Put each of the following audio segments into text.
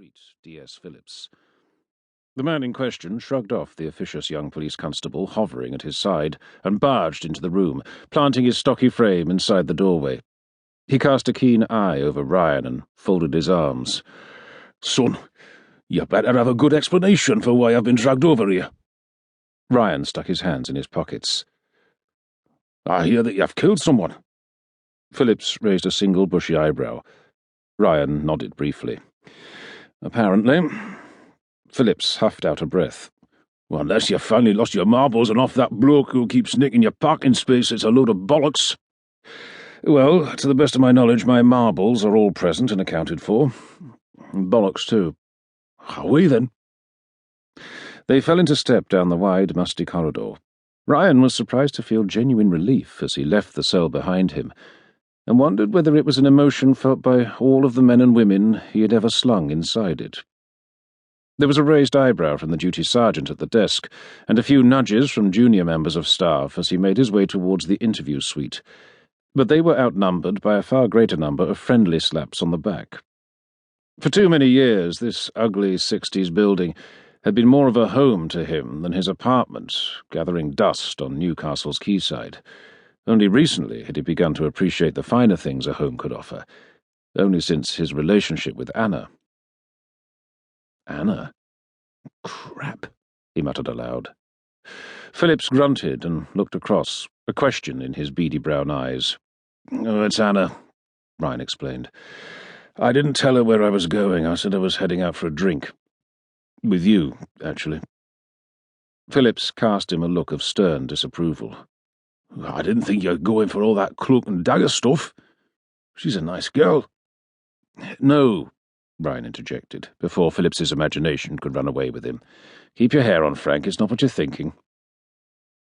greet D.S. Phillips. The man in question shrugged off the officious young police constable hovering at his side and barged into the room, planting his stocky frame inside the doorway. He cast a keen eye over Ryan and folded his arms. "Son, you better have a good explanation for why I've been dragged over here." Ryan stuck his hands in his pockets. "I hear that you've killed someone." Phillips raised a single bushy eyebrow. Ryan nodded briefly. "Apparently." Phillips huffed out a breath. "Well, unless you finally lost your marbles and off that bloke who keeps nicking your parking space, it's a load of bollocks." "Well, to the best of my knowledge, my marbles are all present and accounted for. Bollocks, too." "Away, then." They fell into step down the wide, musty corridor. Ryan was surprised to feel genuine relief as he left the cell behind him, and wondered whether it was an emotion felt by all of the men and women he had ever slung inside it. There was a raised eyebrow from the duty sergeant at the desk, and a few nudges from junior members of staff as he made his way towards the interview suite, but they were outnumbered by a far greater number of friendly slaps on the back. For too many years, this ugly 60s building had been more of a home to him than his apartment, gathering dust on Newcastle's quayside. Only recently had he begun to appreciate the finer things a home could offer, only since his relationship with Anna. "Anna? Crap," he muttered aloud. Phillips grunted and looked across, a question in his beady brown eyes. "Oh, it's Anna," Ryan explained. "I didn't tell her where I was going. I said I was heading out for a drink. With you, actually." Phillips cast him a look of stern disapproval. "I didn't think you were going for all that cloak and dagger stuff. She's a nice girl." "No," Ryan interjected, before Phillips's imagination could run away with him. "Keep your hair on, Frank. It's not what you're thinking."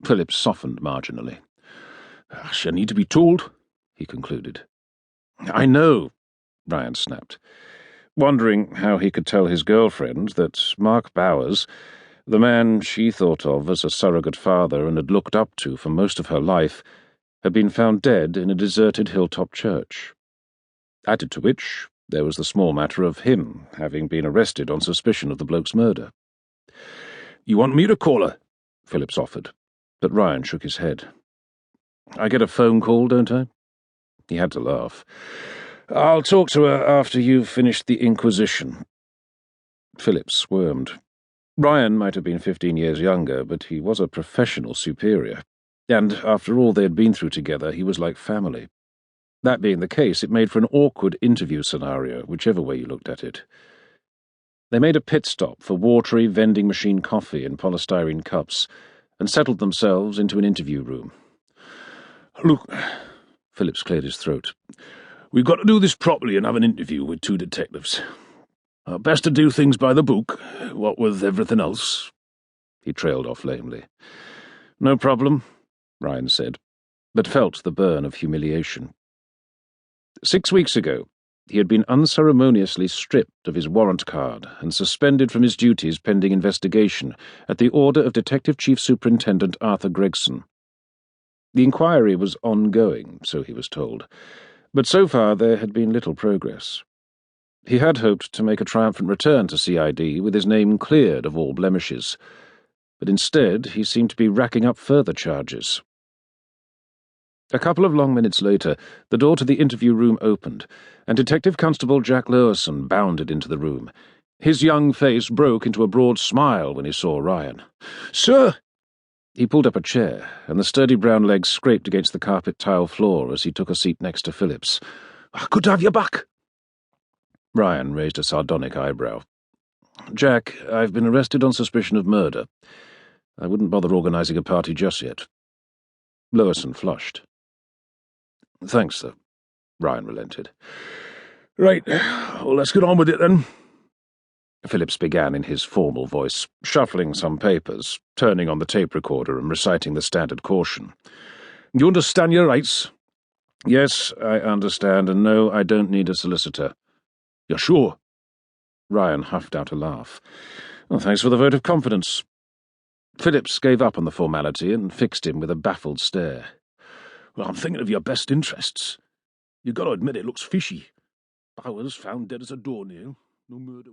Phillips softened marginally. "She need to be told," he concluded. "I know," Ryan snapped, wondering how he could tell his girlfriend that Mark Bowers, the man she thought of as a surrogate father and had looked up to for most of her life, had been found dead in a deserted hilltop church. Added to which, there was the small matter of him having been arrested on suspicion of the bloke's murder. "You want me to call her?" Phillips offered, but Ryan shook his head. "I get a phone call, don't I?" He had to laugh. "I'll talk to her after you've finished the Inquisition." Phillips squirmed. Ryan might have been 15 years younger, but he was a professional superior, and after all they had been through together, he was like family. That being the case, it made for an awkward interview scenario, whichever way you looked at it. They made a pit stop for watery vending machine coffee in polystyrene cups, and settled themselves into an interview room. "Look," Phillips cleared his throat, "we've got to do this properly and have an interview with two detectives. Best to do things by the book, what with everything else." He trailed off lamely. "No problem," Ryan said, but felt the burn of humiliation. 6 weeks ago, he had been unceremoniously stripped of his warrant card and suspended from his duties pending investigation at the order of Detective Chief Superintendent Arthur Gregson. The inquiry was ongoing, so he was told, but so far there had been little progress. He had hoped to make a triumphant return to CID with his name cleared of all blemishes, but instead he seemed to be racking up further charges. A couple of long minutes later, the door to the interview room opened, and Detective Constable Jack Lowerson bounded into the room. His young face broke into a broad smile when he saw Ryan. "Sir!" He pulled up a chair, and the sturdy brown legs scraped against the carpet tile floor as he took a seat next to Phillips. "Good to have you back." Ryan raised a sardonic eyebrow. "Jack, I've been arrested on suspicion of murder. I wouldn't bother organising a party just yet." Lowerson flushed. "Thanks, though," Ryan relented. "Right, well, let's get on with it, then." Phillips began in his formal voice, shuffling some papers, turning on the tape recorder and reciting the standard caution. "You understand your rights?" "Yes, I understand, and no, I don't need a solicitor." "You're sure?" Ryan huffed out a laugh. "Well, thanks for the vote of confidence." Phillips gave up on the formality and fixed him with a baffled stare. "Well, I'm thinking of your best interests. You've got to admit it looks fishy. Bowers found dead as a doornail. No murder.